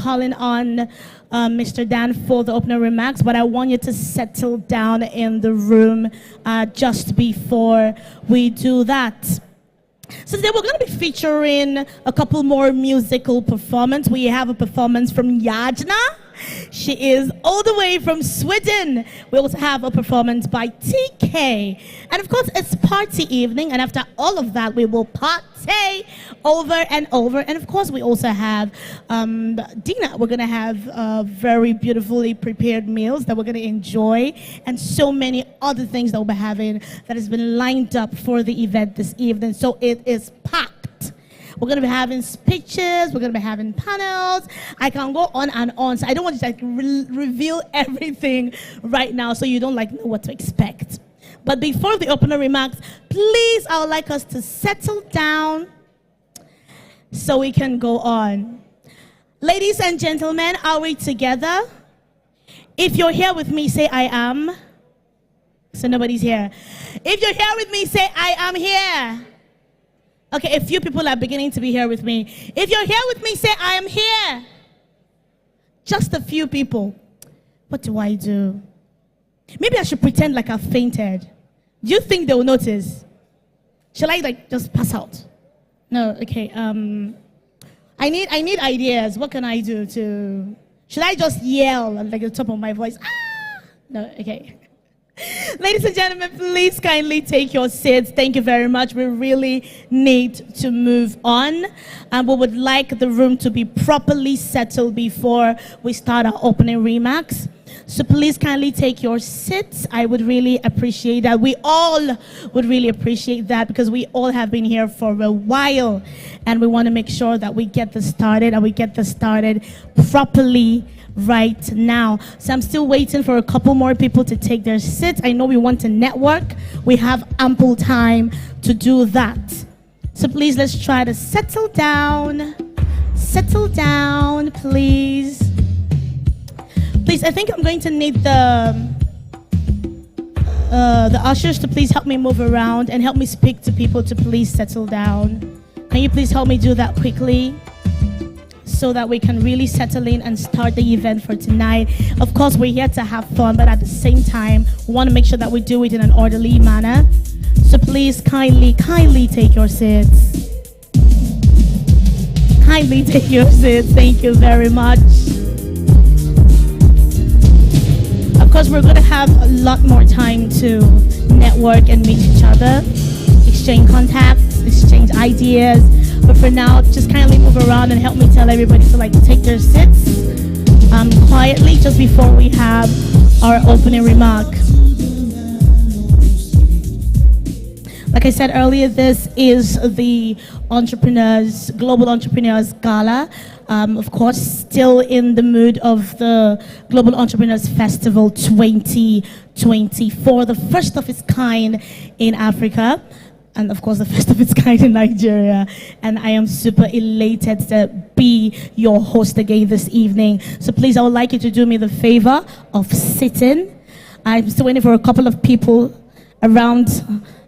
calling on Mr. Dan for the opening remarks, but I want you to settle down in the room just before we do that. So today we're going to be featuring a couple more musical performances. We have a performance from Yajna. She is all the way from Sweden. We also have a performance by TK. And of course, it's party evening. And after all of that, we will party over and over. And of course, we also have dinner. We're going to have very beautifully prepared meals that we're going to enjoy. And so many other things that we'll be having that has been lined up for the event this evening. So it is packed. We're going to be having speeches. We're going to be having panels. I can go on and on. So I don't want to reveal everything right now so you don't know what to expect. But before the opening remarks, please, I would like us to settle down so we can go on. Ladies and gentlemen, are we together? If you're here with me, say I am. So nobody's here. If you're here with me, say I am here. Okay, a few people are beginning to be here with me. If you're here with me, say, I am here. Just a few people. What do I do? Maybe I should pretend like I fainted. Do you think they will notice? Shall I just pass out? No, okay. I need ideas. What can I do to... Should I just yell at the top of my voice? Ah! No, okay. Ladies and gentlemen, please kindly take your seats. Thank you very much. We really need to move on. And we would like the room to be properly settled before we start our opening remarks. So please kindly take your seats. I would really appreciate that. We all would really appreciate that because we all have been here for a while. And we want to make sure that we get this started and we get this started properly right now. So I'm still waiting for a couple more people to take their seats. I know we want to network. We have ample time to do that. So please, let's try to settle down. Settle down, please. Please, I think I'm going to need the ushers to please help me move around and help me speak to people to please settle down. Can you please help me do that quickly? So that we can really settle in and start the event for tonight. Of course, we're here to have fun, but at the same time, we want to make sure that we do it in an orderly manner. So please, kindly take your seats. Kindly take your seats. Thank you very much. Of course, we're going to have a lot more time to network and meet each other, exchange contacts, exchange ideas. But for now, just kindly move around and help me tell everybody to take their seats quietly just before we have our opening remark. Like I said earlier, this is the Global Entrepreneurs Gala. Of course, still in the mood of the Global Entrepreneurs Festival 2024, the first of its kind in Africa. And of course, the first of its kind in Nigeria. And I am super elated to be your host again this evening. So please, I would like you to do me the favor of sitting. I'm still waiting for a couple of people around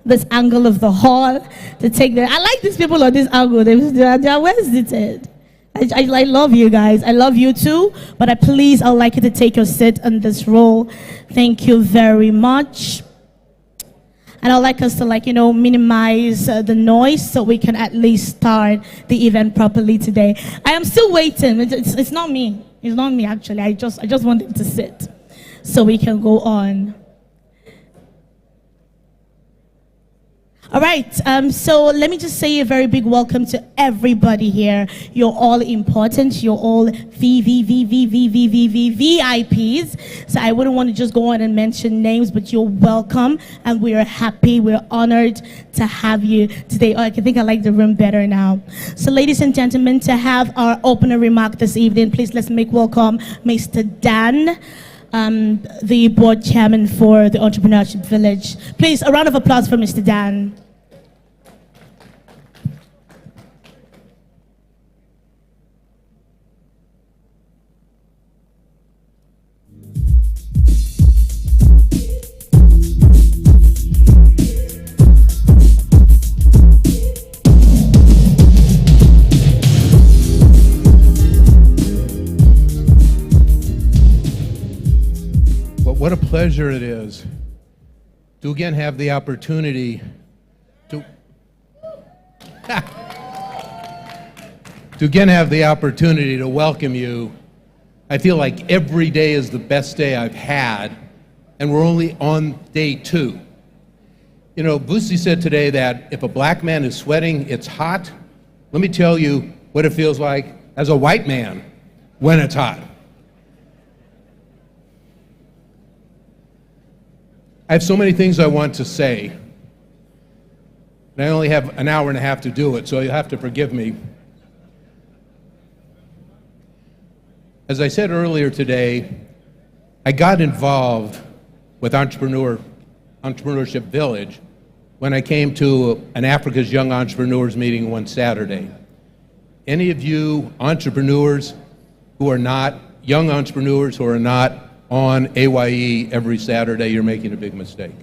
this angle of the hall to take their... I like these people on this angle. They're well seated. I love you guys. I love you too. But I'd like you to take your seat in this role. Thank you very much. And I'd like us to minimize the noise so we can at least start the event properly today. I am still waiting. It's not me. It's not me actually. I just want them to sit so we can go on. All right, so let me just say a very big welcome to everybody here. You're all important. You're all VIPs. So I wouldn't want to just go on and mention names, but you're welcome, and we are happy. We're honored to have you today. Oh, I think I like the room better now. So ladies and gentlemen, to have our opening remark this evening, please let's make welcome Mr. Dan, the board chairman for the Entrepreneurship Village. Please, a round of applause for Mr. Dan. What a pleasure it is to again have the opportunity to welcome you. I feel like every day is the best day I've had, and we're only on day 2. You know, Vusi said today that if a black man is sweating, it's hot. Let me tell you what it feels like as a white man when it's hot. I have so many things I want to say, and I only have an hour and a half to do it, so you'll have to forgive me. As I said earlier today, I got involved with Entrepreneurship Village when I came to an Africa's Young Entrepreneurs meeting one Saturday. Any of you entrepreneurs who are not, young entrepreneurs who are not on AYE every Saturday, you're making a big mistake.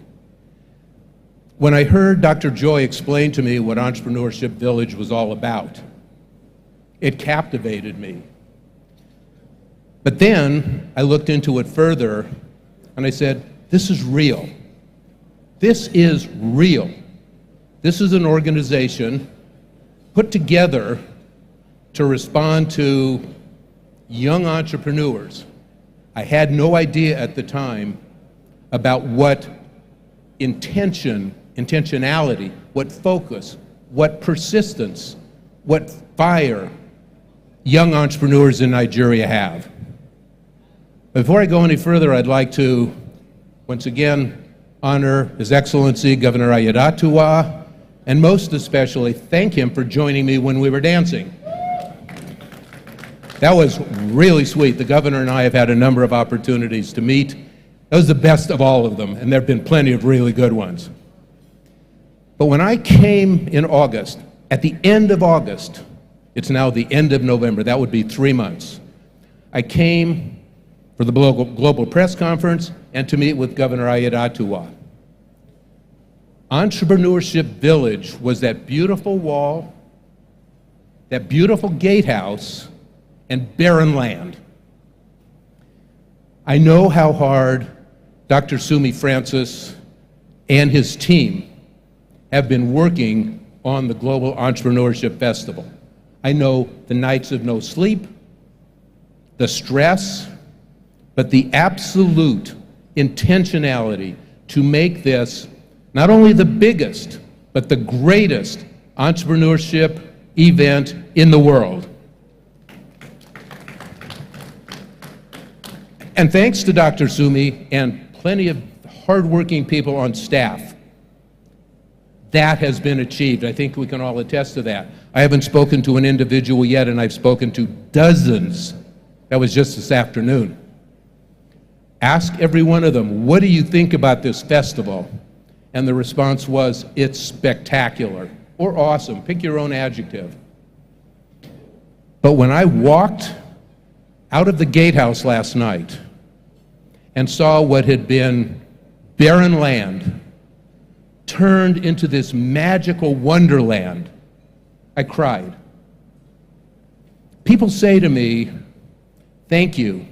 When I heard Dr. Joy explain to me what Entrepreneurship Village was all about, it captivated me. But then I looked into it further and I said, this is real. This is real. This is an organization put together to respond to young entrepreneurs. I had no idea at the time about what intentionality, what focus, what persistence, what fire young entrepreneurs in Nigeria have. Before I go any further, I'd like to once again honor His Excellency Governor Aiyedatiwa, and most especially thank him for joining me when we were dancing. That was really sweet. The governor and I have had a number of opportunities to meet. That was the best of all of them, and there have been plenty of really good ones. But when I came in August, at the end of August, it's now the end of November, that would be 3 months, I came for the global press conference and to meet with Governor Aiyedatiwa. Entrepreneurship Village was that beautiful wall, that beautiful gatehouse, and barren land. I know how hard Dr. Sumi Francis and his team have been working on the Global Entrepreneurship Festival. I know the nights of no sleep, the stress, but the absolute intentionality to make this not only the biggest, but the greatest entrepreneurship event in the world. And thanks to Dr. Sumi and plenty of hardworking people on staff, that has been achieved. I think we can all attest to that. I haven't spoken to an individual yet, and I've spoken to dozens. That was just this afternoon. Ask every one of them, what do you think about this festival? And the response was, it's spectacular or awesome. Pick your own adjective. But when I walked out of the gatehouse last night and saw what had been barren land turned into this magical wonderland, I cried. People say to me, thank you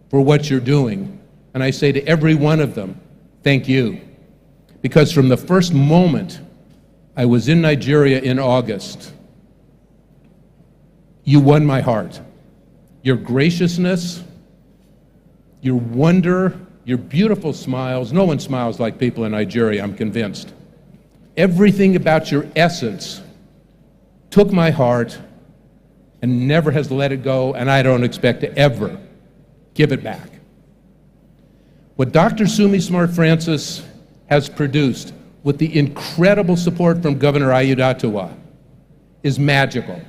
for what you're doing. And I say to every one of them, thank you. Because from the first moment I was in Nigeria in August, you won my heart. Your graciousness, your wonder, your beautiful smiles. No one smiles like people in Nigeria, I'm convinced. Everything about your essence took my heart and never has let it go, and I don't expect to ever give it back. What Dr. Sumi Smart Francis has produced with the incredible support from Governor Aiyedatiwa is magical.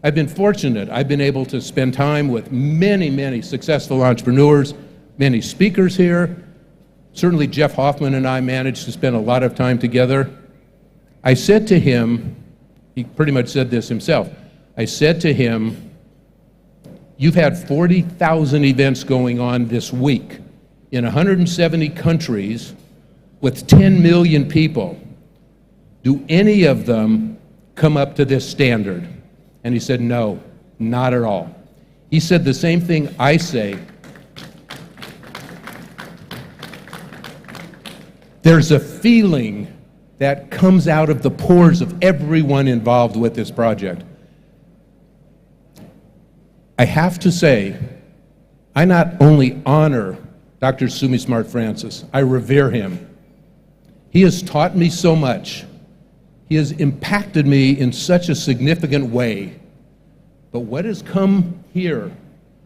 I've been fortunate. I've been able to spend time with many, many successful entrepreneurs, many speakers here. Certainly Jeff Hoffman and I managed to spend a lot of time together. I said to him, he pretty much said this himself, I said to him, you've had 40,000 events going on this week in 170 countries with 10 million people. Do any of them come up to this standard? And he said, no, not at all. He said the same thing I say. There's a feeling that comes out of the pores of everyone involved with this project. I have to say, I not only honor Dr. Sumi Smart Francis, I revere him. He has taught me so much. He has impacted me in such a significant way. But what has come here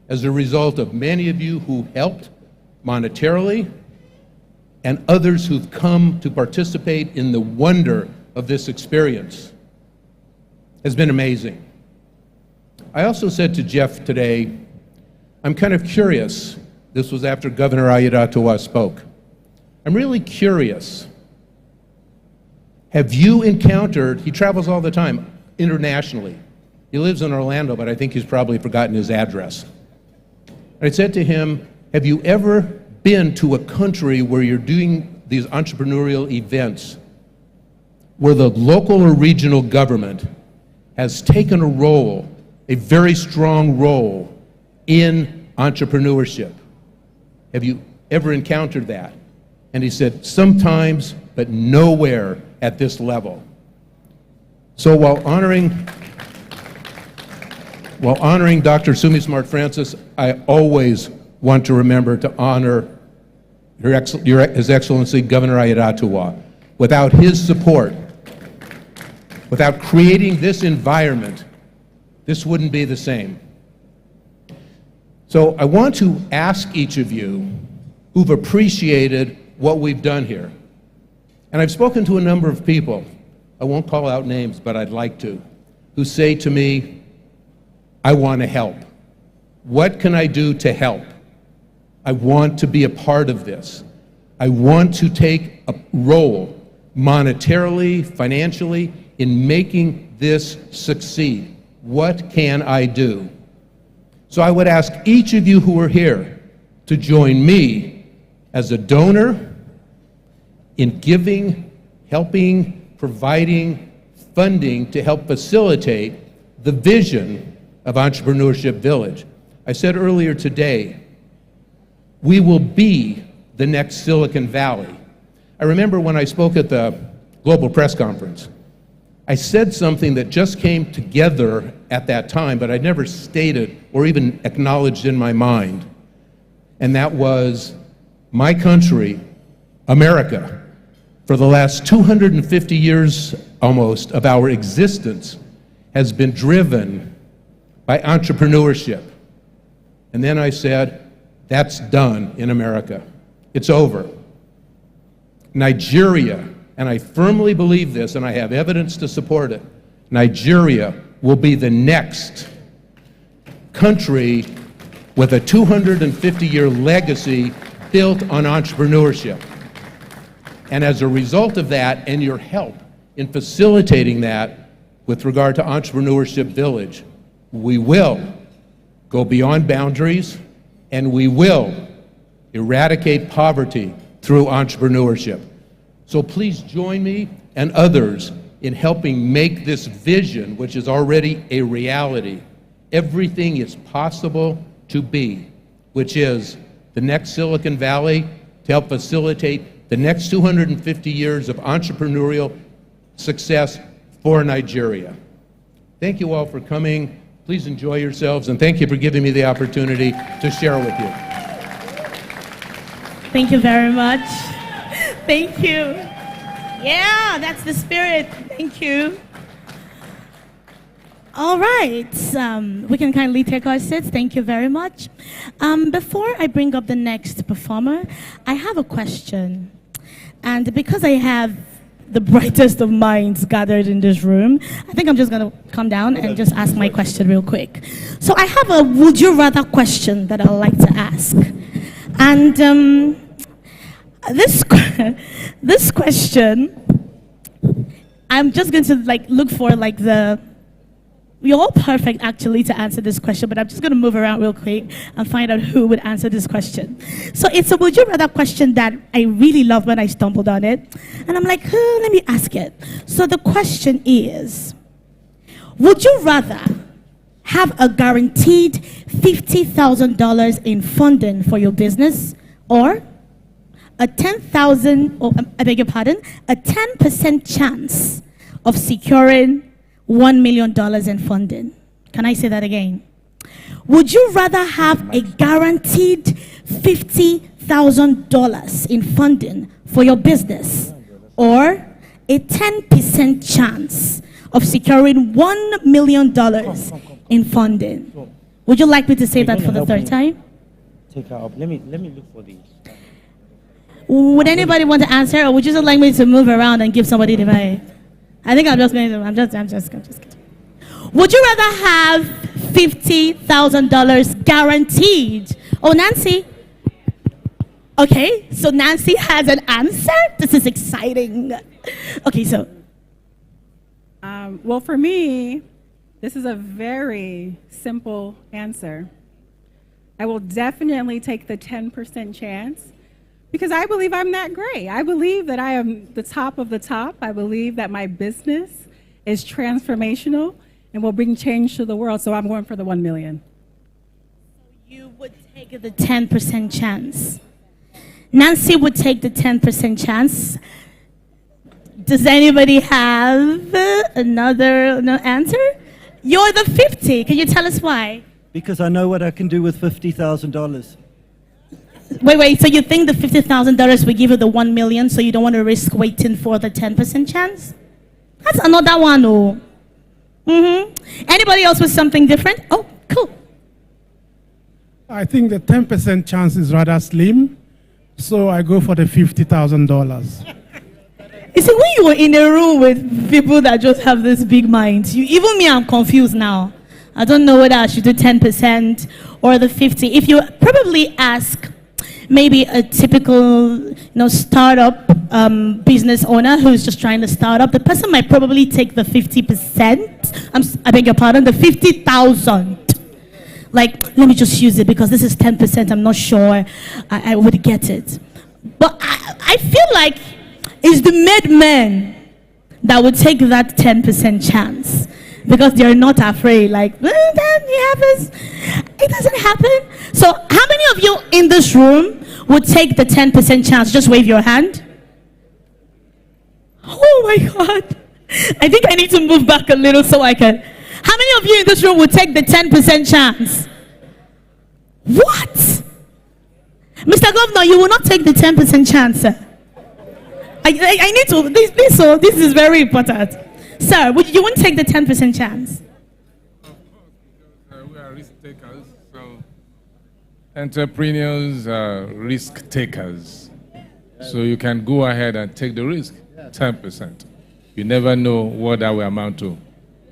as a result of many of you who helped monetarily and others who've come to participate in the wonder of this experience has been amazing. I also said to Jeff today, I'm kind of curious. This was after Governor Aiyedatiwa spoke. I'm really curious. Have you encountered, he travels all the time internationally. He lives in Orlando, but I think he's probably forgotten his address. I said to him, have you ever been to a country where you're doing these entrepreneurial events where the local or regional government has taken a role, a very strong role in entrepreneurship? Have you ever encountered that? And he said, sometimes, but nowhere at this level. So while honoring Dr. Sumi Smart Francis, I always want to remember to honor His Excellency Governor Aiyedatiwa. Without his support, without creating this environment, this wouldn't be the same. So I want to ask each of you who've appreciated what we've done here. And I've spoken to a number of people, I won't call out names, but I'd like to, who say to me, I want to help. What can I do to help? I want to be a part of this. I want to take a role monetarily, financially, in making this succeed. What can I do? So I would ask each of you who are here to join me as a donor in giving, helping, providing funding to help facilitate the vision of Entrepreneurship Village. I said earlier today, we will be the next Silicon Valley. I remember when I spoke at the Global Press Conference, I said something that just came together at that time, but I'd never stated or even acknowledged in my mind. And that was my country, America, for the last 250 years almost of our existence has been driven by entrepreneurship. And then I said, that's done in America. It's over. Nigeria, and I firmly believe this, and I have evidence to support it, Nigeria will be the next country with a 250-year legacy built on entrepreneurship. And as a result of that, and your help in facilitating that with regard to Entrepreneurship Village, we will go beyond boundaries, and we will eradicate poverty through entrepreneurship. So please join me and others in helping make this vision, which is already a reality, everything is possible to be, which is the next Silicon Valley, to help facilitate the next 250 years of entrepreneurial success for Nigeria. Thank you all for coming. Please enjoy yourselves, and thank you for giving me the opportunity to share with you. Thank you very much. Thank you. Yeah, that's the spirit. Thank you. All right, we can kindly take our seats. Thank you very much. Before I bring up the next performer, I have a question. And because I have the brightest of minds gathered in this room, I think I'm just going to come down and just ask my question real quick. So I have a would you rather question that I'd like to ask. And this question, I'm just going to look for you're all perfect actually to answer this question, but I'm just going to move around real quick and find out who would answer this question. So it's a would you rather question that I really love when I stumbled on it. And I'm like, let me ask it. So the question is, would you rather have a guaranteed $50,000 in funding for your business or a 10,000, oh, I beg your pardon, a 10% chance of securing $1 million in funding. Can I say that again? Would you rather have a guaranteed $50,000 in funding for your business or a 10% chance of securing $1 million in funding? Would you like me to say that for the third time? Take her up. Let me look for these. Would anybody want to answer, or would you just like me to move around and give somebody the mic? I think I'm just kidding. Would you rather have $50,000 guaranteed? Oh, Nancy. Okay, so Nancy has an answer. This is exciting. Okay, so. Well, for me, this is a very simple answer. I will definitely take the 10% chance because I believe I'm that great. I believe that I am the top of the top. I believe that my business is transformational and will bring change to the world. So I'm going for the 1 million. You would take the 10% chance. Nancy would take the 10% chance. Does anybody have another answer? You're the 50. Can you tell us why? Because I know what I can do with $50,000. Wait. So you think the $50,000 will give you the 1 million, so you don't want to risk waiting for the 10% chance? That's another one. Oh. Anybody else with something different? Oh, cool. I think the 10% chance is rather slim, so I go for the $50,000. You see, when you were in a room with people that just have this big mind, even me, I'm confused now. I don't know whether I should do 10% or the 50. If you probably ask maybe a typical, startup business owner who's just trying to start up, the person might probably take the 50%. I beg your pardon, the 50,000. Like, let me just use it because this is 10%. I'm not sure I would get it. But I feel like it's the mid-men that would take that 10% chance because they're not afraid. Like, it doesn't happen. So how many of you in this room would take the 10% chance? Just wave your hand. Oh my God. I think I need to move back a little so I can. How many of you in this room would take the 10% chance? What? Mr. Governor, you will not take the 10% chance, sir. I need to, this is very important. Sir, you wouldn't take the 10% chance? We are risk takers, so entrepreneurs are risk takers. So you can go ahead and take the risk, 10%. You never know what that will amount to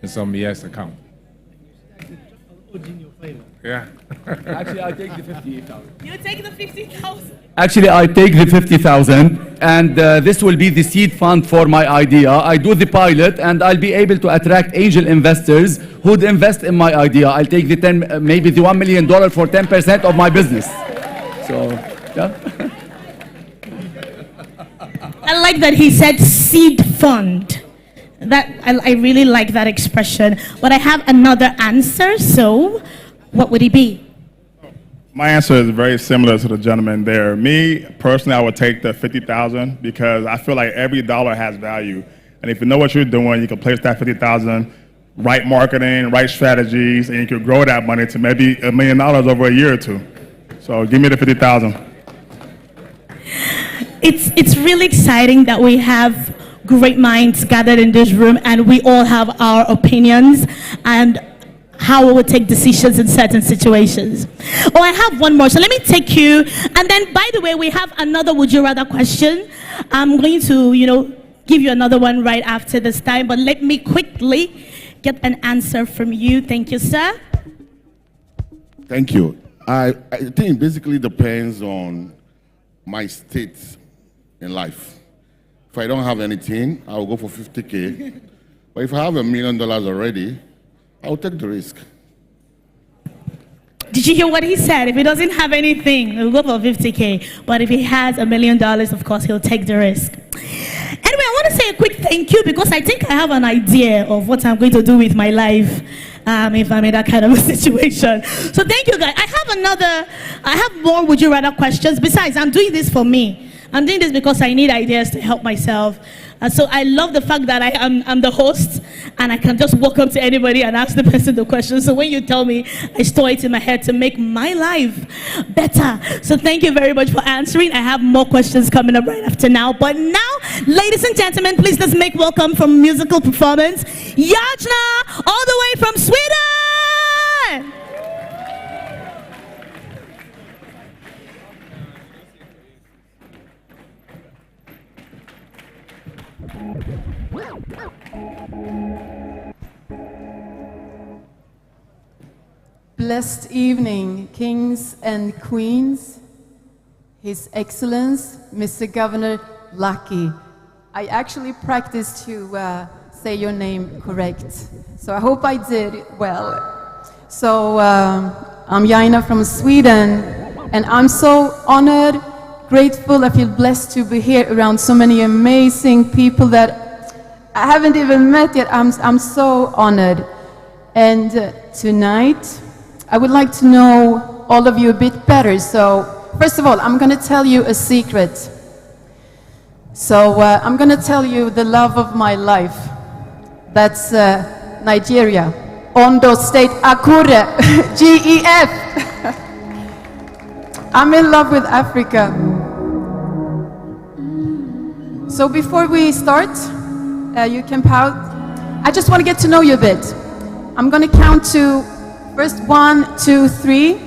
in some years to come. Yeah. Actually, I take the 50,000. You take the 50,000? Actually, I take the 50,000, and this will be the seed fund for my idea. I do the pilot, and I'll be able to attract angel investors who'd invest in my idea. I'll take the maybe the $1 million for 10% of my business. So, yeah. I like that he said seed fund. I really like that expression. But I have another answer, so what would it be? My answer is very similar to the gentleman there. Me, personally, I would take the 50,000 because I feel like every dollar has value. And if you know what you're doing, you can place that 50,000, right marketing, right strategies, and you can grow that money to maybe $1 million over a year or two. So give me the 50,000. It's really exciting that we have great minds gathered in this room and we all have our opinions and how we would take decisions in certain situations. Oh, I have one more. So let me take you. And then, by the way, we have another would you rather question. I'm going to, give you another one right after this time. But let me quickly get an answer from you. Thank you, sir. Thank you. I think it basically depends on my state in life. If I don't have anything, I will go for 50K. But if I have $1 million already, I'll take the risk. Did you hear what he said? If he doesn't have anything, he'll go for 50K. But if he has $1 million, of course, he'll take the risk. Anyway, I want to say a quick thank you because I think I have an idea of what I'm going to do with my life if I'm in that kind of a situation. So thank you, guys. I have more would you rather questions. Besides, I'm doing this for me. I'm doing this because I need ideas to help myself. So I love the fact that I'm the host and I can just walk up to anybody and ask the person the question. So when you tell me, I store it in my head to make my life better. So thank you very much for answering. I have more questions coming up right after now. But now, ladies and gentlemen, please let's make welcome from musical performance, Yajna, all the way from Sweden. Blessed evening, kings and queens, His Excellence, Mr. Governor Lucky. I actually practiced to say your name correct, so I hope I did well. So I'm Jaina from Sweden, and I'm so honored, grateful, I feel blessed to be here around so many amazing people that I haven't even met yet. I'm so honored. And tonight, I would like to know all of you a bit better. So first of all, I'm going to tell you a secret. So I'm going to tell you the love of my life. That's Nigeria. Ondo State, Akure, GEF. I'm in love with Africa. So before we start, you can pout. I just want to get to know you a bit. I'm going to count to first 1, 2, 3.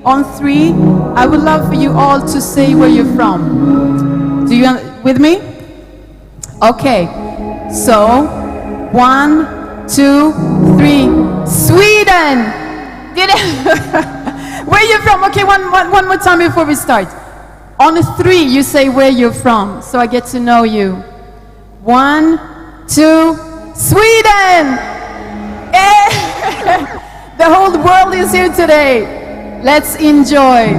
On 3, I would love for you all to say where you're from. Do you with me? Okay. So 1, 2, 3. Sweden. Did it? Where you from? Okay, one more time before we start. On 3, you say where you're from, so I get to know you. 1, 2, Sweden! The whole world is here today. Let's enjoy.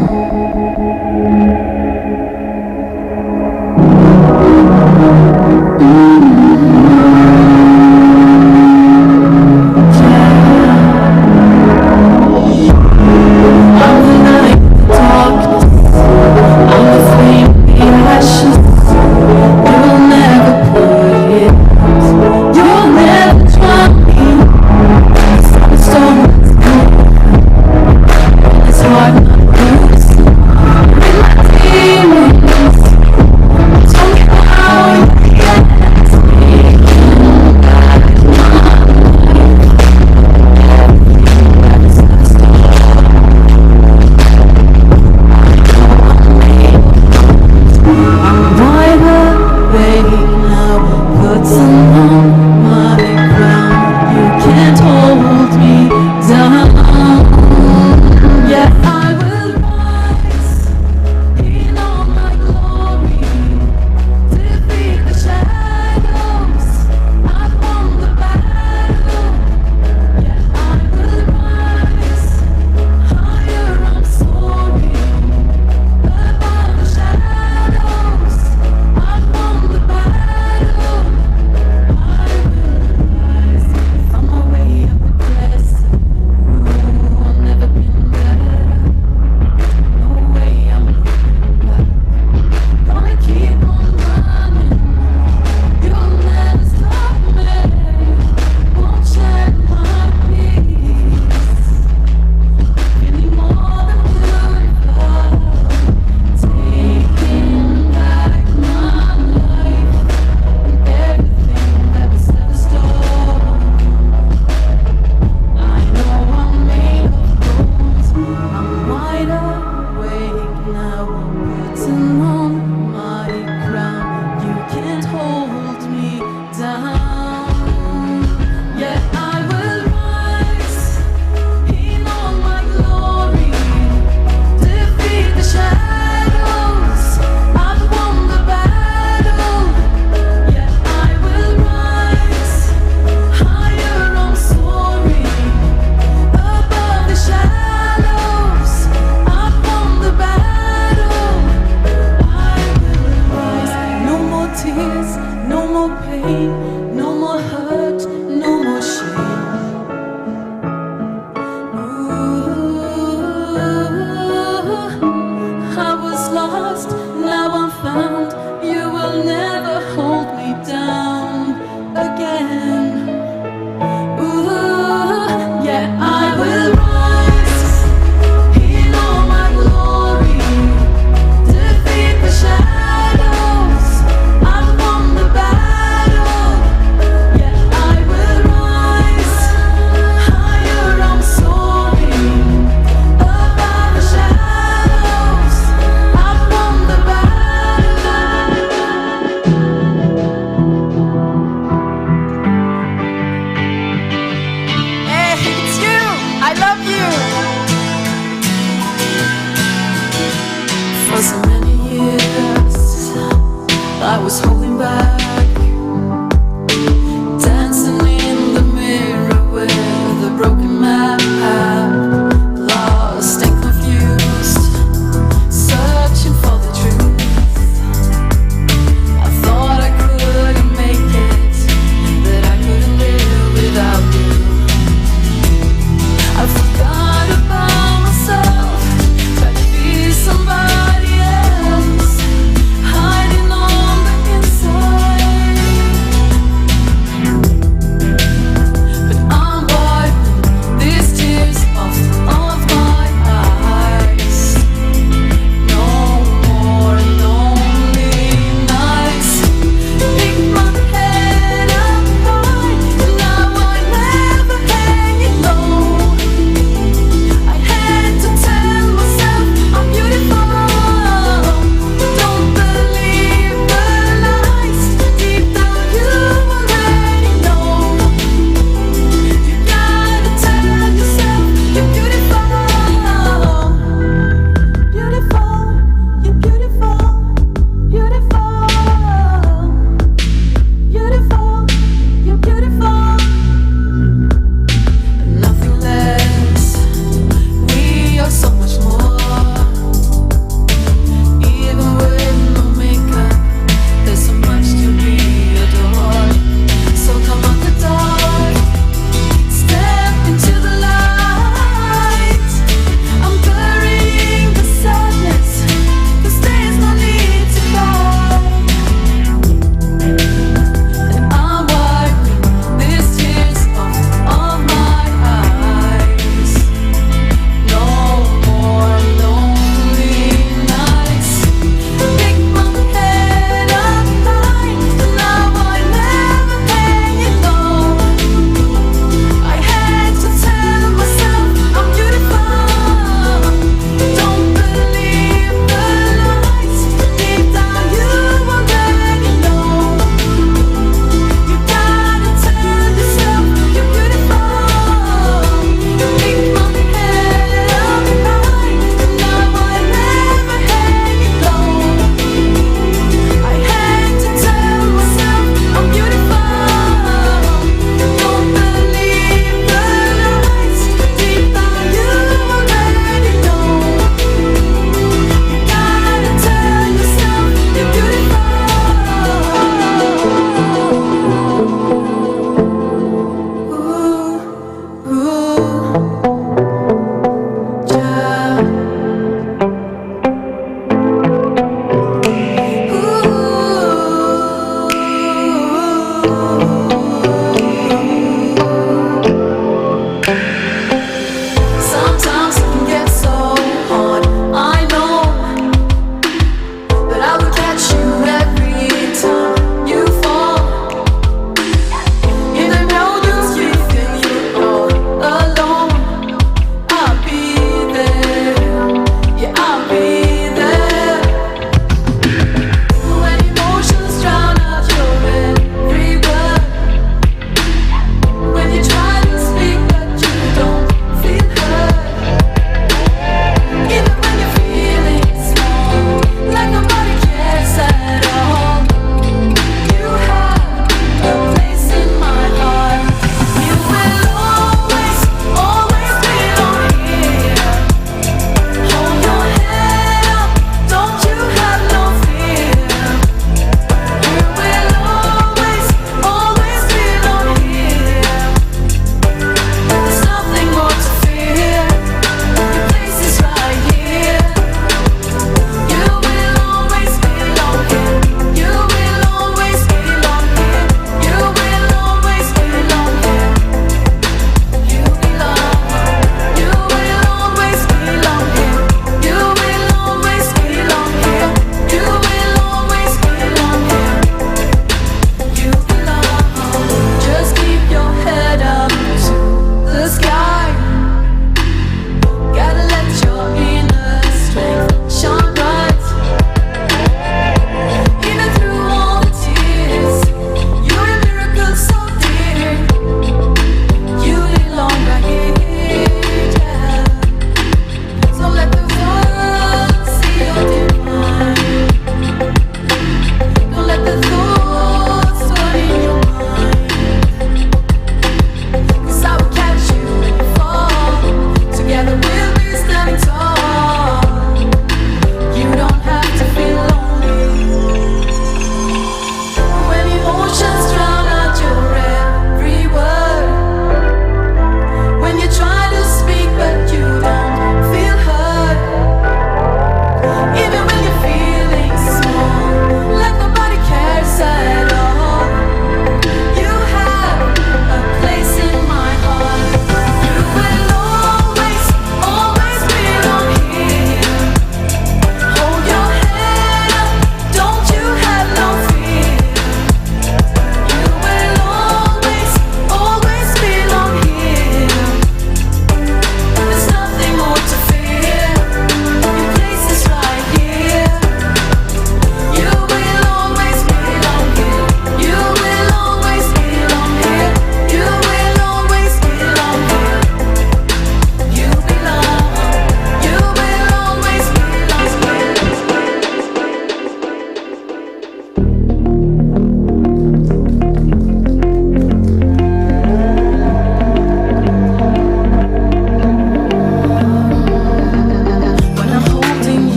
For so many years, I was holding back, dancing in the mirror with a broken map, lost and confused, searching for the truth. I thought I couldn't make it, that I couldn't live without you. I forgot about myself, tried to be somebody else, hiding on the inside.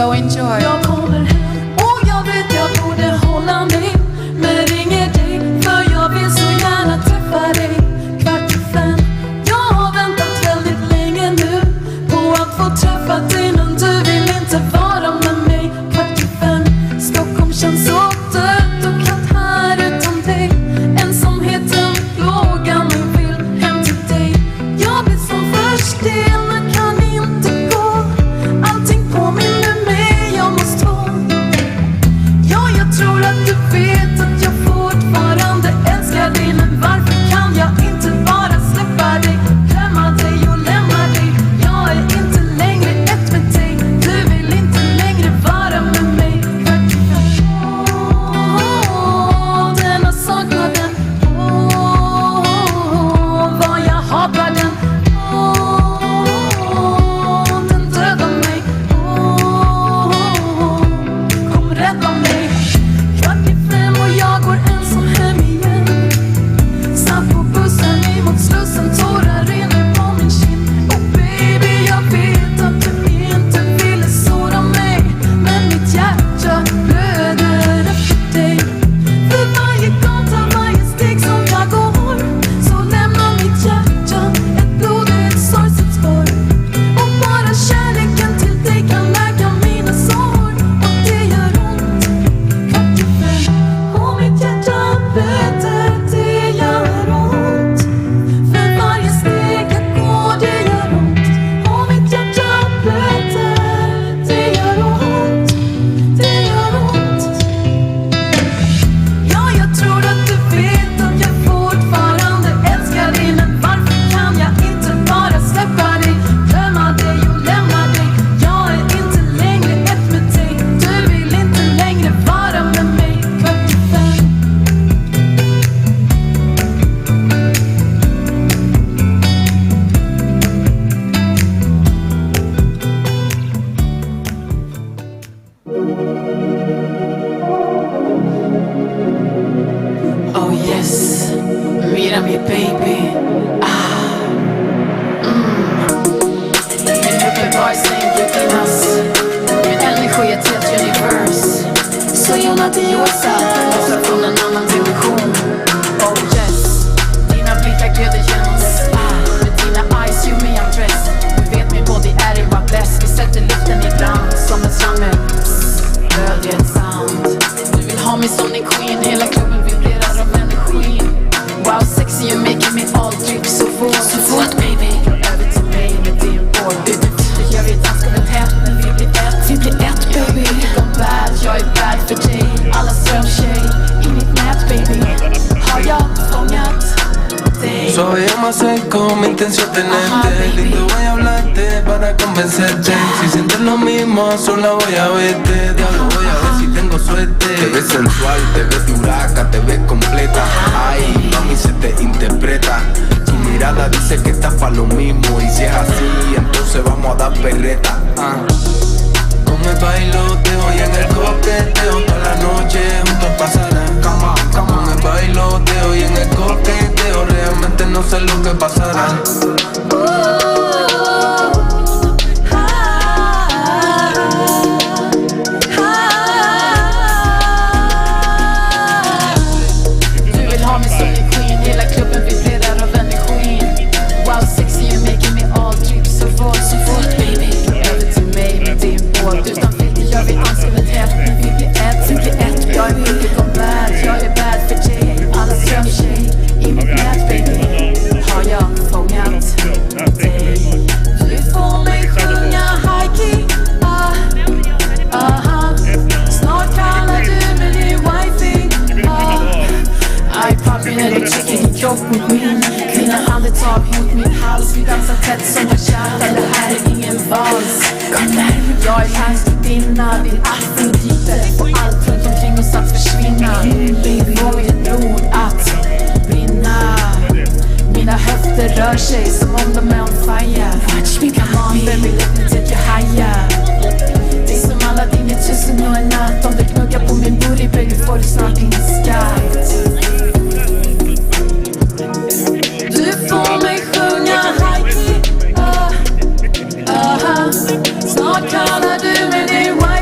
So enjoy. Jag kommer hem och jag vet jag borde hålla mig, men ringer dig för jag vill så gärna träffa dig. 4:45. Jag har väntat väldigt länge nu på att få träffa dig, men du vill inte vara med mig. 4:45. Stockholm känns så dött och kallt här utan dig. Ensamheten plågar mig, vill hem till dig. Jag blir som förstelnad, kan inte gå. Allting påminner mig om oss två. Ja, jag tror att du vet att jag fortfarande älskar dig, men varför kan jag inte bara släppa dig, glömma dig och lämna dig? Jag är inte längre ett med dig, du vill inte längre vara med mig. Denna saknaden, vad jag hatar den, den dödar mig. Kom rädda mig. 4:45 och jag går ensam hem igen. Satt på bussen emot Slussen, tårar rinner på min kind. Och baby, jag vet att du inte ville såra mig, men mitt hjärta blöder efter dig. För varje gata, varje steg som jag går, så lämnar mitt hjärta ett blodigt sorgset spår. Och bara kärleken till dig kan läka mina sår, och det gör ont. 4:45 och mitt hjärta blöder, det gör ont. För varje steg jag går, det gör ont. Och mitt hjärta blöder, det gör ont. Det gör ont. Ja, jag tror att du vet att jag fortfarande älskar dig, men varför kan jag inte bara släppa dig, glömma dig och lämna dig? Jag är inte längre ett med dig, du vill inte längre vara med mig. 4:45. Oh yes, mira mi baby. Min uppenbar sängbjudinas, min energi är ett helt universe. Så jag Diosa, måste från en annan dimension. Oh yes, dina blickar glöder gens. Med dina eyes you me undress. Du vet min body är i my bless. Vi sätter luften i brand som en slang med ödligt sound. Du vill ha mig som din queen, hela klubben vibrerar av energin. Wow, sexy, you're making me all drip så fort. Så fort baby, över till mig med din board. Jag vet allt ska bli tätt, men vi blir ett. Vi blir ett baby. Kom bad, jag är bad för dig. Alla strömtjej i mitt nät baby. Har jag fångat dig? Suave llamas con mi intención tenerte. Lindo voy a hablarte para convencerte. Si sientes lo mismo, sola voy a verte. Diablo, voy a ver si tengo suerte. Te ves sensual, te ves duraca, te ves completa. Ay, mami, se te interpreta. Tu mirada dice que estás pa' lo mismo. Y si es así, entonces vamos a dar perreta. Con el bailoteo y en el coqueteo, toda la noche juntos pasarán. Con el bailoteo y en el coqueteo, realmente no sé lo que pasará. Du vill ha mig som din queen, hela klubben vibrerar av energin. Wow, sexy, you're making me all drip så fort baby. Över till mig med din båt, utan filter gör vi anskrivet rätt. Men vi blir ett, jag är mycket om bad, jag är bad för dig. Alla strömtjej i mitt nät baby. Har jag fångat dig? Du får mig sjunga high key, snart kallar du mig din wifey. I pop in and chicken kropp mot min. Dina andetag mot min hals. Vi dansar tätt som vårt hjärta. Det här är ingen vals. Kom närmare. Jag är hans gudinna, din afrodite. Och allt runt omkring oss att försvinna. Baby, får mitt blod att brinna. Mina höfter rör sig som om de är on fire. Watch me, come on baby, let me take you higher. Det är som alla din i tusen och en natt. Om du knuggar på min booty baby får du snart din skatt. Du får mig sjunga high key, snart kallar du mig din wife.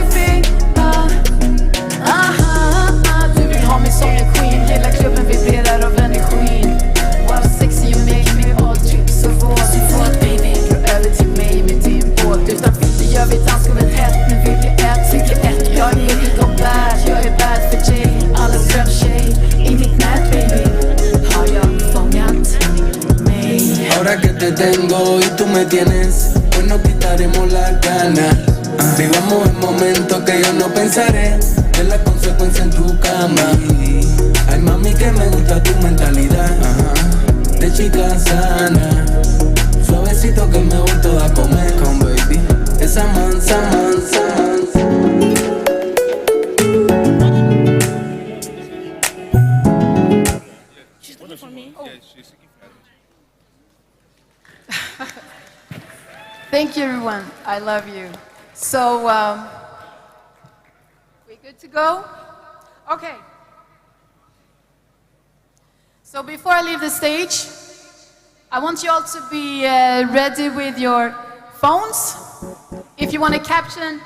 te tengo y tú me tienes, pues no quitaremos las ganas. Vivamos el momento que yo no pensaré de la consecuencia en tu cama. Ay mami que me gusta tu mentalidad, de chica sana, suavecito que me he vuelto a comer. Come baby, esa mansa, mansa, mansa. Thank you, everyone. I love you. So, we good to go? Okay. So before I leave the stage, I want you all to be ready with your phones. If you want to caption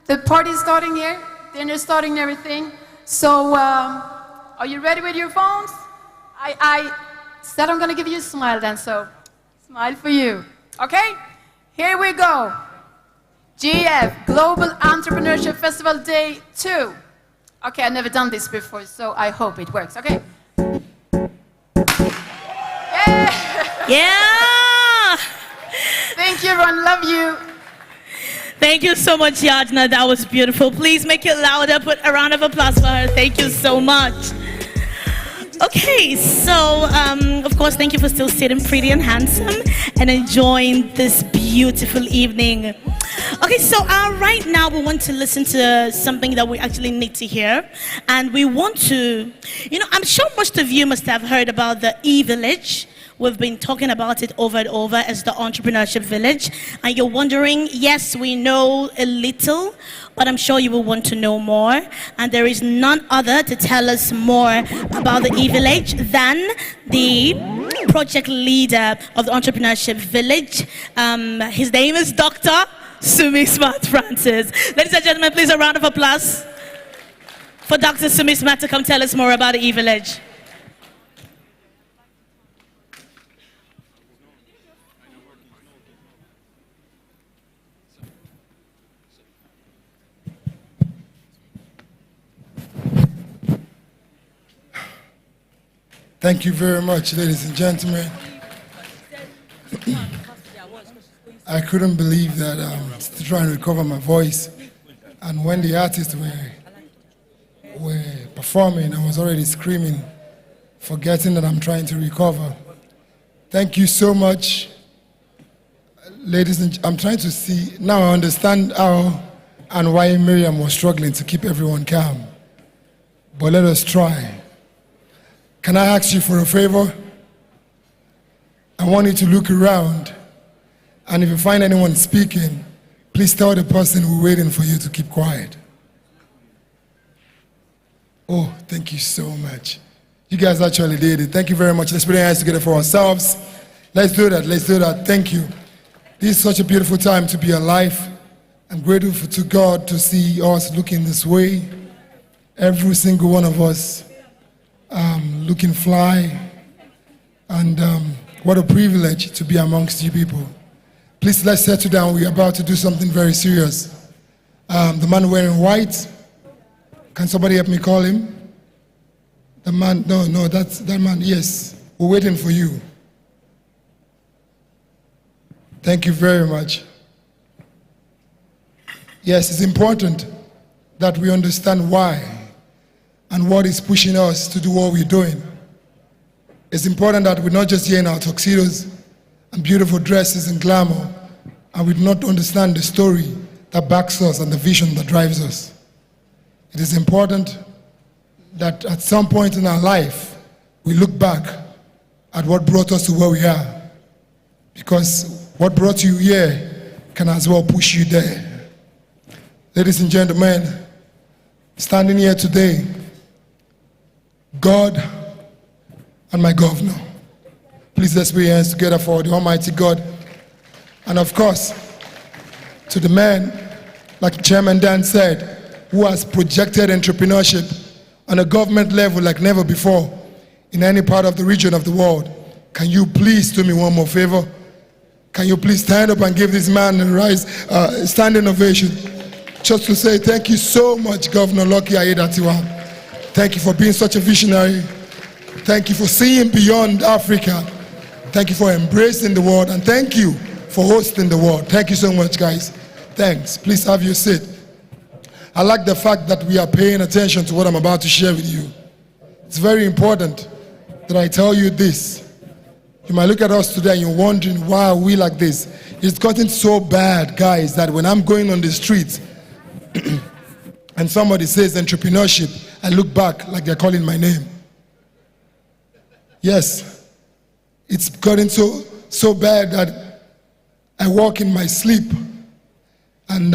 the party starting here, dinner starting and everything. So, are you ready with your phones? I said I'm going to give you a smile then, so smile for you. Okay? Here we go. GF, Global Entrepreneurship Festival Day 2. Okay, I've never done this before, so I hope it works, okay? Yeah! Thank you, everyone. Love you. Thank you so much, Yajna. That was beautiful. Please make it louder. Put a round of applause for her. Thank you so much. Okay, so of course, thank you for still sitting pretty and handsome and enjoying this beautiful evening. Okay, so right now we want to listen to something that we actually need to hear. And we want to, I'm sure most of you must have heard about the e-village. We've been talking about it over and over as the Entrepreneurship Village. And you're wondering, yes, we know a little, but I'm sure you will want to know more. And there is none other to tell us more about the e-village than the project leader of the Entrepreneurship Village. His name is Dr. Sumi Smart Francis. Ladies and gentlemen, please a round of applause for Dr. Sumi Smart to come tell us more about the e-village. Thank you very much, ladies and gentlemen. I couldn't believe that I'm still trying to recover my voice. And when the artists were performing, I was already screaming, forgetting that I'm trying to recover. Thank you so much, ladies and I'm trying to see, now I understand how and why Miriam was struggling to keep everyone calm. But let us try. Can I ask you for a favor? I want you to look around, and if you find anyone speaking, please tell the person who's waiting for you to keep quiet. Oh, thank you so much. You guys actually did it. Thank you very much. Let's put our hands together for ourselves. Let's do that. Let's do that. Thank you. This is such a beautiful time to be alive. I'm grateful to God to see us looking this way. Every single one of us looking fly. And what a privilege to be amongst you people. Please, let's settle down. We're about to do something very serious. The man wearing white, can somebody help me call him? The man, no, that's that man, yes. We're waiting for you. Thank you very much. Yes, it's important that we understand why and what is pushing us to do what we're doing. It's important that we're not just here in our tuxedos and beautiful dresses and glamour, and we do not understand the story that backs us and the vision that drives us. It is important that at some point in our life, we look back at what brought us to where we are, because what brought you here can as well push you there. Ladies and gentlemen, standing here today, God and my governor. Please let's put your hands together for the Almighty God. And of course, to the man, like Chairman Dan said, who has projected entrepreneurship on a government level like never before in any part of the region of the world. Can you please do me one more favor? Can you please stand up and give this man a standing ovation? Just to say thank you so much, Governor Lucky Aiyedatiwa. Thank you for being such a visionary. Thank you for seeing beyond Africa. Thank you for embracing the word, and thank you for hosting the word. Thank you so much, guys. Thanks. Please have your seat. I like the fact that we are paying attention to what I'm about to share with you. It's very important that I tell you this. You might look at us today and you're wondering, why are we like this? It's gotten so bad, guys, that when I'm going on the streets and somebody says entrepreneurship, I look back like they're calling my name. Yes, it's gotten so bad that I walk in my sleep, and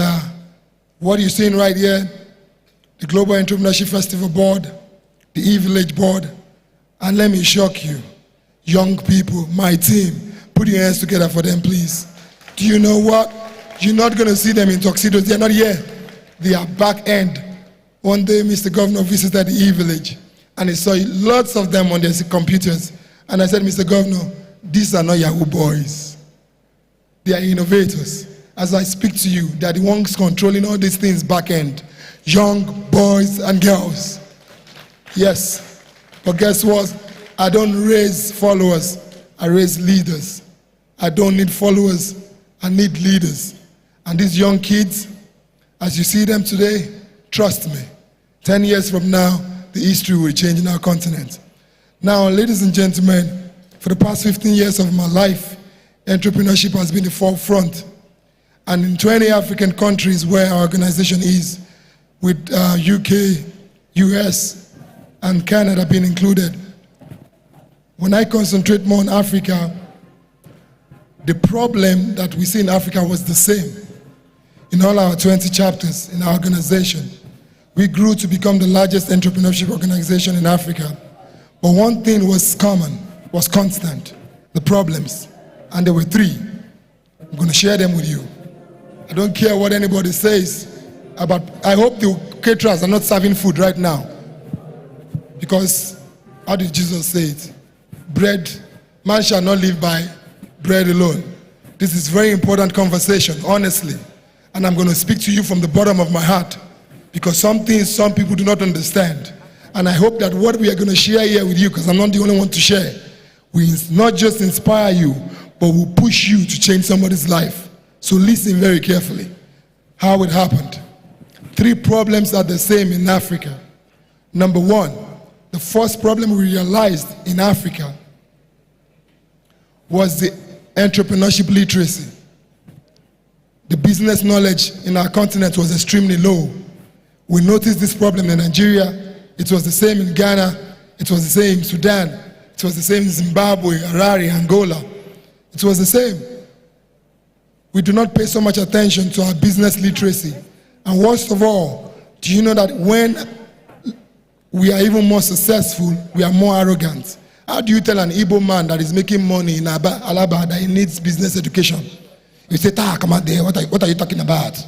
what you're seeing right here, the Global Entrepreneurship Festival Board, the E-Village Board, and let me shock you, young people, my team, put your hands together for them, please. Do you know what? You're not going to see them in tuxedos. They're not here. They are back end. One day, Mr. Governor visited the E-Village, and he saw lots of them on their computers. And I said, Mr. Governor, these are not Yahoo boys. They are innovators. As I speak to you, they are the ones controlling all these things back end. Young boys and girls. Yes. But guess what? I don't raise followers. I raise leaders. I don't need followers. I need leaders. And these young kids, as you see them today, trust me, 10 years from now, the history will change in our continent. Now, ladies and gentlemen, for the past 15 years of my life, entrepreneurship has been the forefront. And in 20 African countries where our organization is, with UK, US, and Canada being included. When I concentrate more on Africa, the problem that we see in Africa was the same. In all our 20 chapters in our organization, we grew to become the largest entrepreneurship organization in Africa. But one thing was common, was constant, the problems. And there were three. I'm going to share them with you. I don't care what anybody says about, I hope the caterers are not serving food right now. Because, how did Jesus say it? Bread, man shall not live by bread alone. This is very important conversation, honestly. And I'm going to speak to you from the bottom of my heart. Because some things some people do not understand. And I hope that what we are going to share here with you, because I'm not the only one to share, will not just inspire you, but will push you to change somebody's life. So listen very carefully. How it happened. Three problems are the same in Africa. Number one, the first problem we realized in Africa was the entrepreneurship literacy. The business knowledge in our continent was extremely low. We noticed this problem in Nigeria. It was the same in Ghana. It was the same in Sudan. It was the same in Zimbabwe, Harare, Angola. It was the same. We do not pay so much attention to our business literacy. And worst of all, do you know that when we are even more successful, we are more arrogant? How do you tell an Igbo man that is making money in Alaba that he needs business education? You say, come out there, what are you talking about?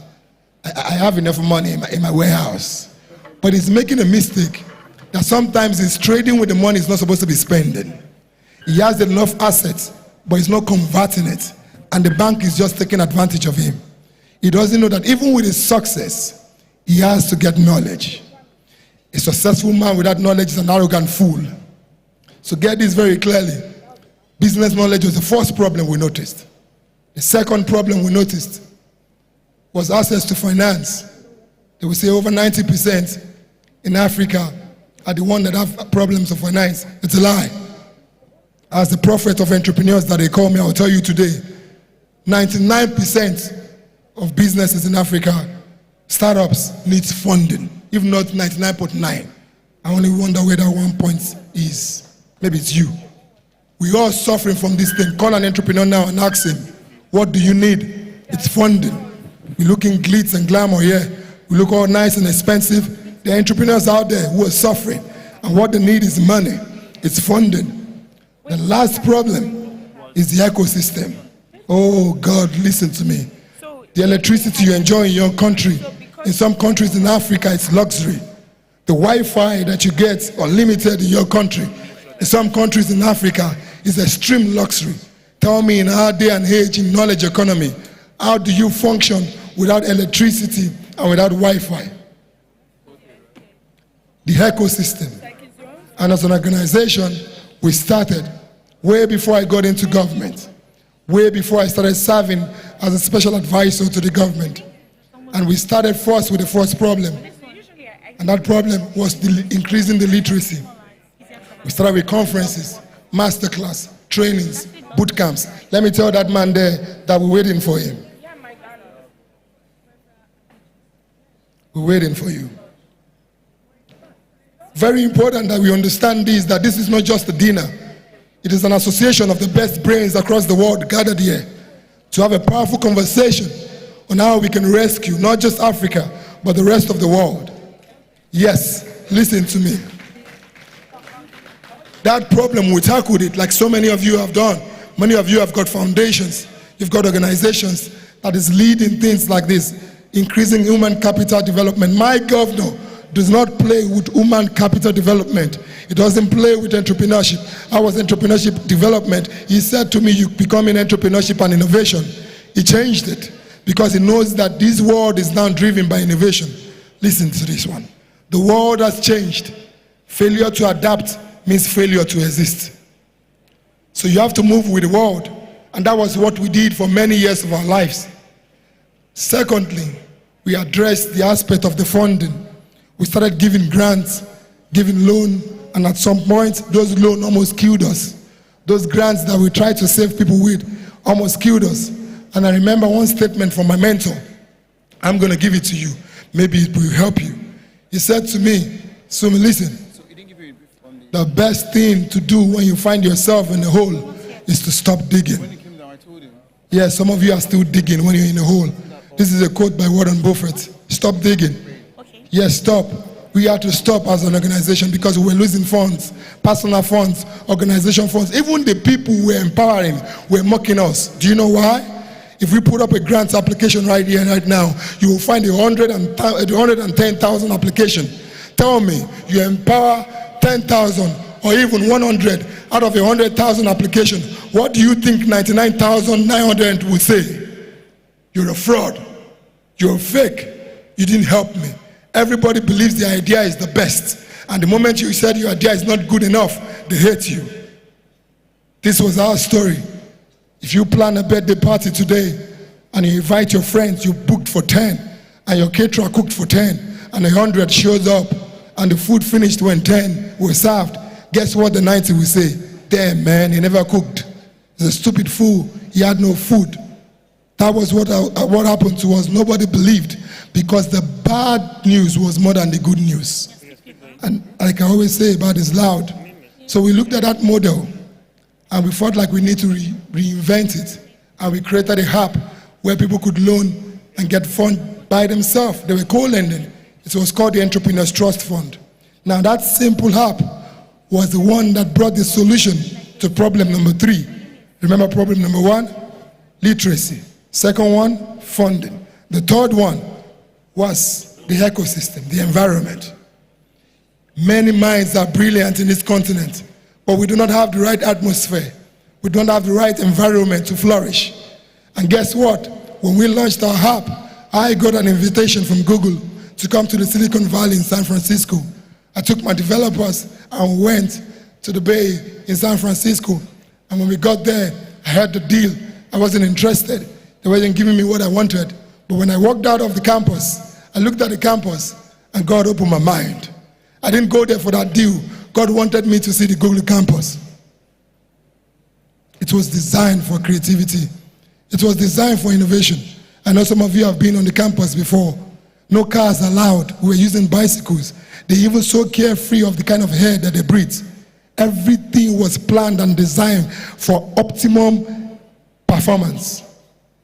I have enough money in my warehouse. But he's making a mistake that sometimes he's trading with the money he's not supposed to be spending. He has enough assets, but he's not converting it. And the bank is just taking advantage of him. He doesn't know that even with his success, he has to get knowledge. A successful man without knowledge is an arrogant fool. So get this very clearly. Business knowledge was the first problem we noticed. The second problem we noticed was access to finance. They will say over 90% in Africa are the ones that have problems of finance. It's a lie. As the prophet of entrepreneurs that they call me, I will tell you today, 99% of businesses in Africa, startups, needs funding, if not 99.9. I only wonder where that 1 point is. Maybe it's you. We all suffering from this thing. Call an entrepreneur now and ask him, what do you need? It's funding. We look in glitz and glamour here. We look all nice and expensive. There are entrepreneurs out there who are suffering, and what they need is money. It's funding. The last problem is the ecosystem. Oh God, listen to me. The electricity you enjoy in your country, in some countries in Africa, it's luxury. The Wi-Fi that you get unlimited in your country, in some countries in Africa, is extreme luxury. Tell me, in our day and age in knowledge economy, how do you function without electricity and without Wi-Fi? The ecosystem. And as an organization, we started way before I got into government, way before I started serving as a special advisor to the government. And we started first with the first problem. And that problem was increasing the literacy. We started with conferences, masterclass, trainings, boot camps. Let me tell that man there that we're waiting for him. We're waiting for you. Very important that we understand this, that this is not just a dinner. It is an association of the best brains across the world gathered here to have a powerful conversation on how we can rescue not just Africa, but the rest of the world. Yes, listen to me. That problem, we tackled it like so many of you have done. Many of you have got foundations, you've got organizations that is leading things like this, increasing human capital development. My governor does not play with human capital development. It doesn't play with entrepreneurship. I was entrepreneurship development. He said to me, you becoming entrepreneurship and innovation. He changed it because he knows that this world is now driven by innovation. Listen to this one. The world has changed. Failure to adapt means failure to exist. So you have to move with the world. And that was what we did for many years of our lives. Secondly, we addressed the aspect of the funding. We started giving grants, giving loan, and at some point, those loans almost killed us. Those grants that we tried to save people with almost killed us. And I remember one statement from my mentor. I'm going to give it to you. Maybe it will help you. He said to me, Sumi, listen, the best thing to do when you find yourself in a hole is to stop digging. Yes, some of you are still digging when you're in a hole. This is a quote by Warren Buffett. Stop digging. Yes, stop. We had to stop as an organization because we were losing funds, personal funds, organization funds. Even the people we were empowering were mocking us. Do you know why? If we put up a grant application right here, right now, you will find 110,000 application. Tell me, you empower 10,000 or even 100 out of 100,000 application. What do you think 99,900 will say? You're a fraud. You're fake. You didn't help me. Everybody believes the idea is the best. And the moment you said your idea is not good enough, they hate you. This was our story. If you plan a birthday party today and you invite your friends, you booked for 10, and your caterer cooked for 10, and 100 shows up, and the food finished when 10 were served, guess what the 90 will say? Damn, man, he never cooked. He's a stupid fool. He had no food. That was what happened to us. Nobody believed because the bad news was more than the good news. And like I always say, bad is loud. So we looked at that model and we felt like we need to reinvent it. And we created a hub where people could loan and get funds by themselves. They were co-lending. It was called the Entrepreneurs Trust Fund. Now that simple hub was the one that brought the solution to problem number 3. Remember problem number 1? Literacy. Second one, funding. The third one was the ecosystem, the environment. Many minds are brilliant in this continent, but we do not have the right atmosphere. We don't have the right environment to flourish. And guess what? When we launched our hub, I got an invitation from Google to come to the Silicon Valley in San Francisco. I took my developers and went to the Bay in San Francisco. And when we got there, I had the deal. I wasn't interested. They weren't giving me what I wanted. But when I walked out of the campus, I looked at the campus and God opened my mind. I didn't go there for that deal. God wanted me to see the Google campus. It was designed for creativity. It was designed for innovation. I know some of you have been on the campus before. No cars allowed. We were using bicycles. They even so carefree of the kind of air that they breathe. Everything was planned and designed for optimum performance.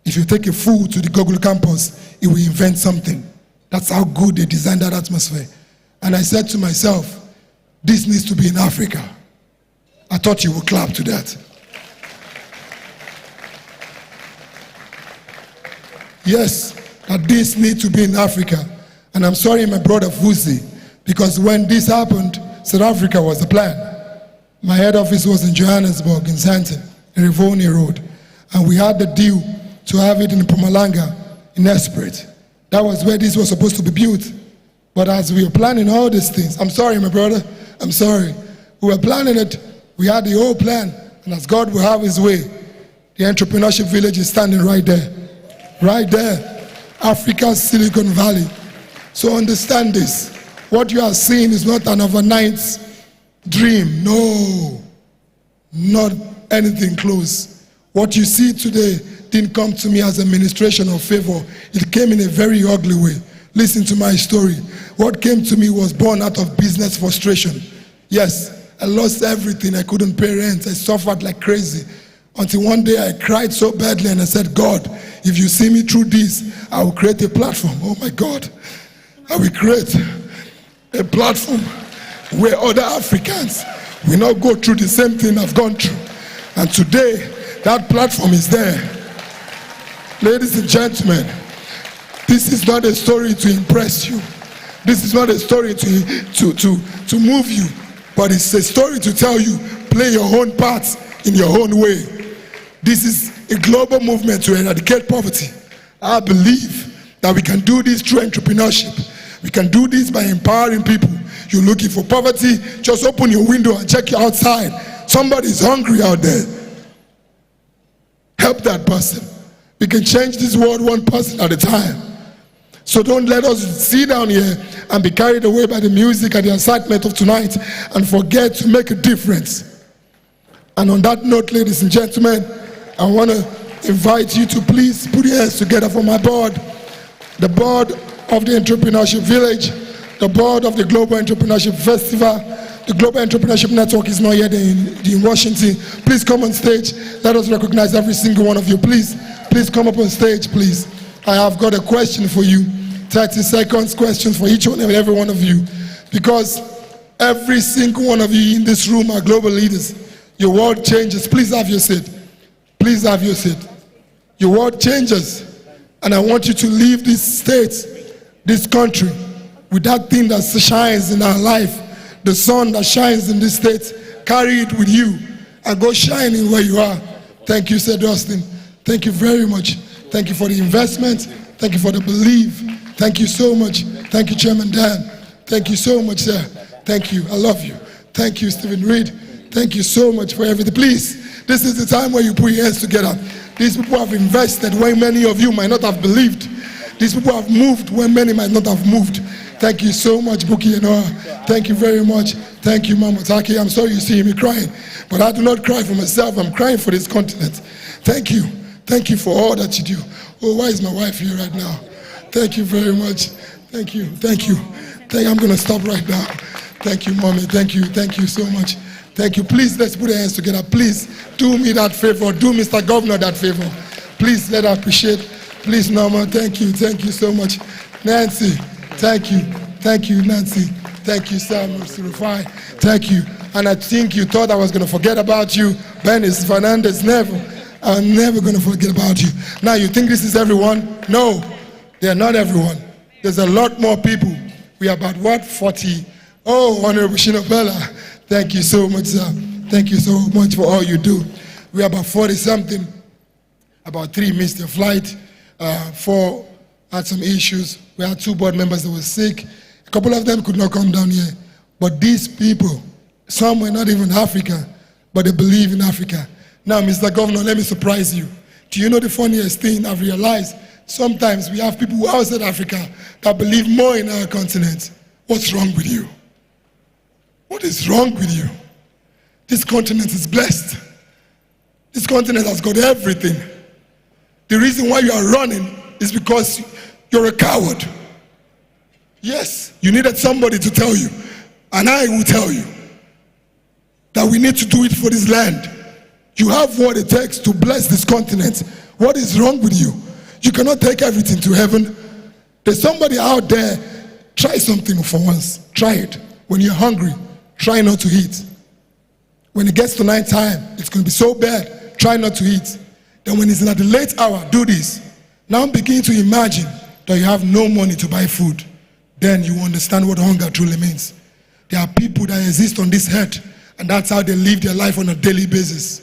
If you take a fool to the Google campus, it will invent something. That's how good they designed that atmosphere. And I said to myself, this needs to be in Africa. I thought you would clap to that. Yes, that this needs to be in Africa. And I'm sorry, my brother Fusi, because when this happened, South Africa was the plan. My head office was in Johannesburg, in Sandton, in Rivonia Road. And we had the deal to have it in Mpumalanga, in Esprit. That was where this was supposed to be built. But as we were planning all these things, I'm sorry, my brother, I'm sorry. We were planning it, we had the whole plan, And as God will have his way, the entrepreneurship village is standing right there. Right there. Africa's Silicon Valley. So understand this. What you are seeing is not an overnight dream. No. Not anything close. What you see today didn't come to me as a ministration of favor. It came in a very ugly way. Listen to my story. What came to me was born out of business frustration. Yes, I lost everything. I couldn't pay rent. I suffered like crazy. Until one day I cried so badly and I said, God, if you see me through this, I will create a platform. Oh my God. I will create a platform where other Africans will not go through the same thing I've gone through. And today, that platform is there. Ladies and gentlemen, this is not a story to impress you. This is not a story to move you, but it's a story to tell you, play your own part in your own way. This is a global movement to eradicate poverty. I believe that we can do this through entrepreneurship. We can do this by empowering people. You're looking for poverty, just open your window and check outside. Somebody's hungry out there. Help that person. We can change this world one person at a time. So don't let us sit down here and be carried away by the music and the excitement of tonight and forget to make a difference. And on that note, ladies and gentlemen, I want to invite you to please put your hands together for my board, the board of the Entrepreneurship Village, the board of the Global Entrepreneurship Festival. The Global Entrepreneurship Network is not yet in Washington. Please come on stage. Let us recognize every single one of you. Please come up on stage, please. I have got a question for you. 30 seconds questions for each one and every one of you. Because every single one of you in this room are global leaders. Your world changes. Please have your seat. Please have your seat. Your world changes. And I want you to leave this state, this country, with that thing that shines in our life. The sun that shines in this state, carry it with you and go shining where you are. Thank you, Sir Dustin. Thank you very much. Thank you for the investment. Thank you for the belief. Thank you so much. Thank you, Chairman Dan. Thank you so much, sir. Thank you. I love you. Thank you, Stephen Reed. Thank you so much for everything. Please, this is the time where you put your hands together. These people have invested when many of you might not have believed. These people have moved when many might not have moved. Thank you so much, Buki and Noah. Thank you very much. Thank you, Mama Taki. I'm sorry you see me crying, but I do not cry for myself. I'm crying for this continent. Thank you. Thank you for all that you do. Oh, why is my wife here right now? Thank you very much. Thank you. Thank you. I'm going to stop right now. Thank you, Mommy. Thank you. Thank you so much. Thank you. Please, let's put our hands together. Please, do me that favor. Do Mr. Governor that favor. Please, let us appreciate. Please, Norma. Thank you. Thank you so much. Nancy. Thank you. Thank you, Nancy. Thank you, Sam, Mr. Rufai. Thank you. And I think you thought I was going to forget about you. Benis Fernandez, never. I'm never going to forget about you. Now, you think this is everyone? No, they are not everyone. There's a lot more people. We are about, what, 40? Oh, Honorable Shinobella. Thank you so much, sir. Thank you so much for all you do. We are about 40-something. About 3 missed their flight. 4 had some issues. We had 2 board members that were sick. A couple of them could not come down here. But these people, some were not even African, but they believe in Africa. Now, Mr. Governor, let me surprise you. Do you know the funniest thing I've realized? Sometimes we have people outside Africa that believe more in our continent. What's wrong with you? What is wrong with you? This continent is blessed. This continent has got everything. The reason why you are running is because you're a coward. Yes, you needed somebody to tell you, and I will tell you that we need to do it for this land. You have what it takes to bless this continent. What is wrong with you? You cannot take everything to heaven. There's somebody out there, try something for once. Try it. When you're hungry, try not to eat. When it gets to night time, it's going to be so bad, try not to eat. Then when it's in at the late hour, do this. Now begin to imagine that you have no money to buy food. Then you understand what hunger truly means. There are people that exist on this earth, and that's how they live their life on a daily basis.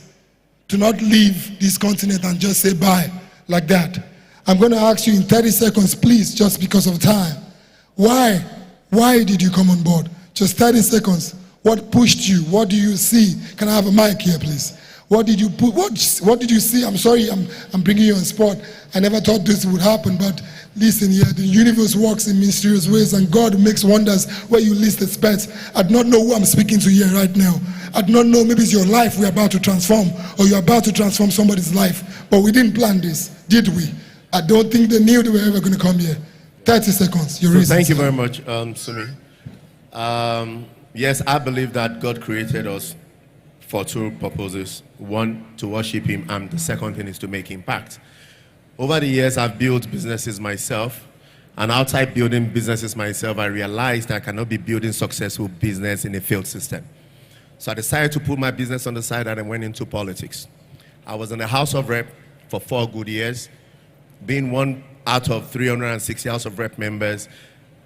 Do not leave this continent and just say bye like that. I'm going to ask you in 30 seconds, please, just because of time. Why did you come on board? Just 30 seconds. What pushed you? What do you see? Can I have a mic here, please? What did you put? What did you see? I'm sorry, I'm bringing you on spot. I never thought this would happen, but listen here, the universe works in mysterious ways, and God makes wonders where you least expect. I do not know who I'm speaking to here right now. I do not know, maybe it's your life we're about to transform, or you're about to transform somebody's life. But we didn't plan this, did we? I don't think they knew they were ever going to come here. 30 seconds. Thank you very much, Sumi. Yes, I believe that God created us for two purposes. One, to worship Him, and the second thing is to make impact. Over the years, I've built businesses myself, and outside building businesses myself, I realized that I cannot be building successful business in a failed system. So I decided to put my business on the side and I went into politics. I was in the House of Rep for 4 good years, being one out of 360 House of Rep members.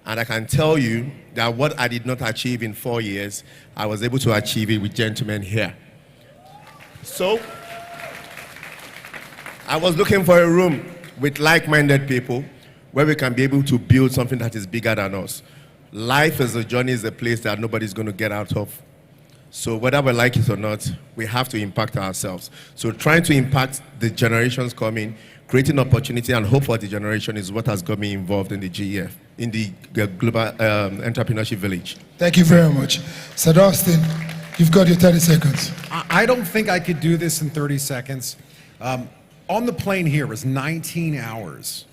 And I can tell you that what I did not achieve in 4 years, I was able to achieve it with gentlemen here. So, I was looking for a room with like-minded people where we can be able to build something that is bigger than us. Life as a journey is a place that nobody's going to get out of. So whether we like it or not, we have to impact ourselves. So trying to impact the generations coming, creating opportunity and hope for the generation is what has got me involved in the GEF, in the Global Entrepreneurship Village. Thank you very much. Sir Austin, you've got your 30 seconds. I don't think I could do this in 30 seconds. On the plane here, it was 19 hours.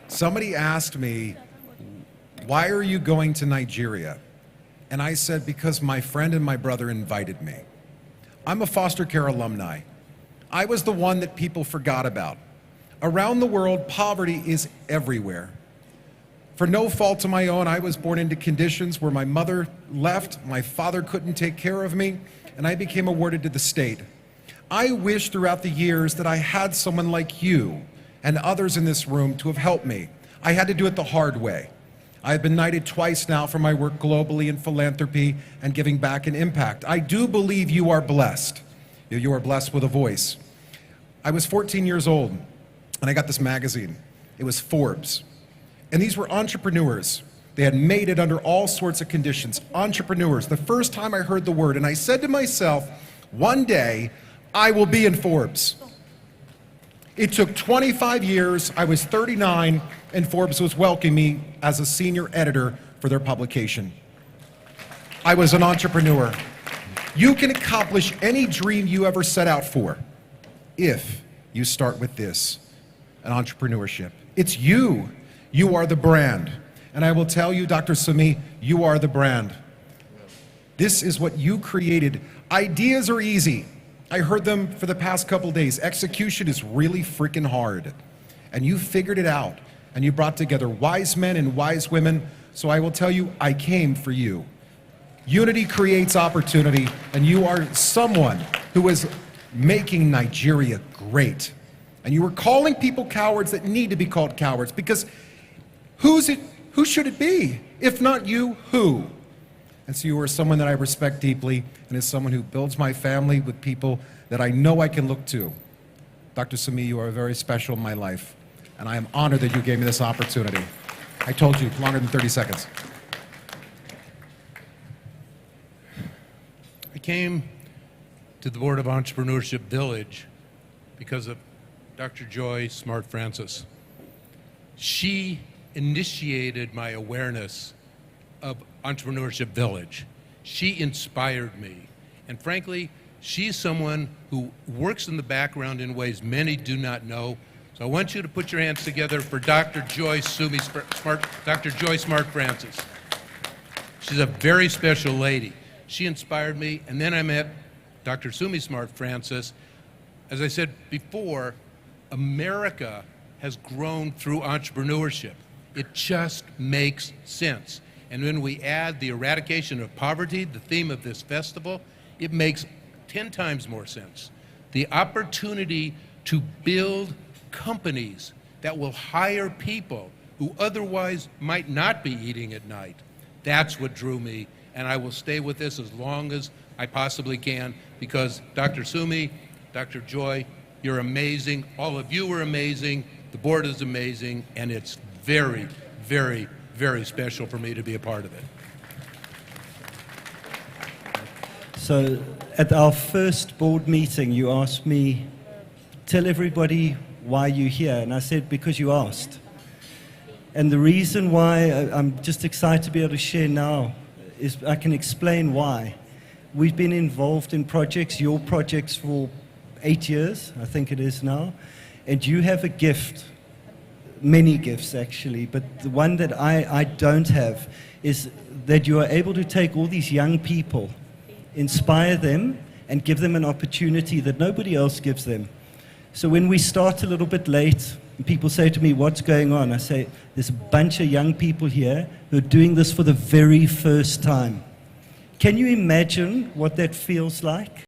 Somebody asked me, why are you going to Nigeria? And I said, because my friend and my brother invited me. I'm a foster care alumni. I was the one that people forgot about. Around the world, poverty is everywhere. For no fault of my own, I was born into conditions where my mother left, my father couldn't take care of me, and I became awarded to the state. I wish throughout the years that I had someone like you and others in this room to have helped me. I had to do it the hard way. I've been knighted twice now for my work globally in philanthropy and giving back and impact. I do believe you are blessed. You are blessed with a voice. I was 14 years old and I got this magazine. It was Forbes. And these were entrepreneurs. They had made it under all sorts of conditions. Entrepreneurs. The first time I heard the word, and I said to myself, one day I will be in Forbes. It took 25 years. I was 39, and Forbes was welcoming me as a senior editor for their publication. I was an entrepreneur. You can accomplish any dream you ever set out for if you start with this, an entrepreneurship. It's you. You are the brand. And I will tell you, Dr. Sumi, you are the brand. This is what you created. Ideas are easy. I heard them for the past couple days. Execution is really freaking hard. And you figured it out. And you brought together wise men and wise women. So I will tell you, I came for you. Unity creates opportunity. And you are someone who is making Nigeria great. And you are calling people cowards that need to be called cowards. Because who should it be? If not you, who? And so you are someone that I respect deeply and is someone who builds my family with people that I know I can look to. Dr. Sumi, you are very special in my life, and I am honored that you gave me this opportunity. I told you, longer than 30 seconds. I came to the Board of Entrepreneurship Village because of Dr. Joy Smart Francis. She initiated my awareness of Entrepreneurship Village. She inspired me. And frankly, she's someone who works in the background in ways many do not know. So I want you to put your hands together for Dr. Joy Smart Francis. She's a very special lady. She inspired me, and then I met Dr. Sumi Smart Francis. As I said before, America has grown through entrepreneurship. It just makes sense. And when we add the eradication of poverty, the theme of this festival, it makes 10 times more sense. The opportunity to build companies that will hire people who otherwise might not be eating at night. That's what drew me, and I will stay with this as long as I possibly can, because Dr. Sumi, Dr. Joy, you're amazing. All of you are amazing. The board is amazing, and it's very, very, very special for me to be a part of it. So at our first board meeting, you asked me, tell everybody why you're here. And I said, because you asked. And the reason why I'm just excited to be able to share now is I can explain why. We've been involved in projects, your projects, for 8 years, I think it is now. And you have a gift, many gifts actually, but the one that I don't have is that you are able to take all these young people, inspire them, and give them an opportunity that nobody else gives them. So when we start a little bit late, and people say to me, what's going on? I say, there's a bunch of young people here who are doing this for the very first time. Can you imagine what that feels like?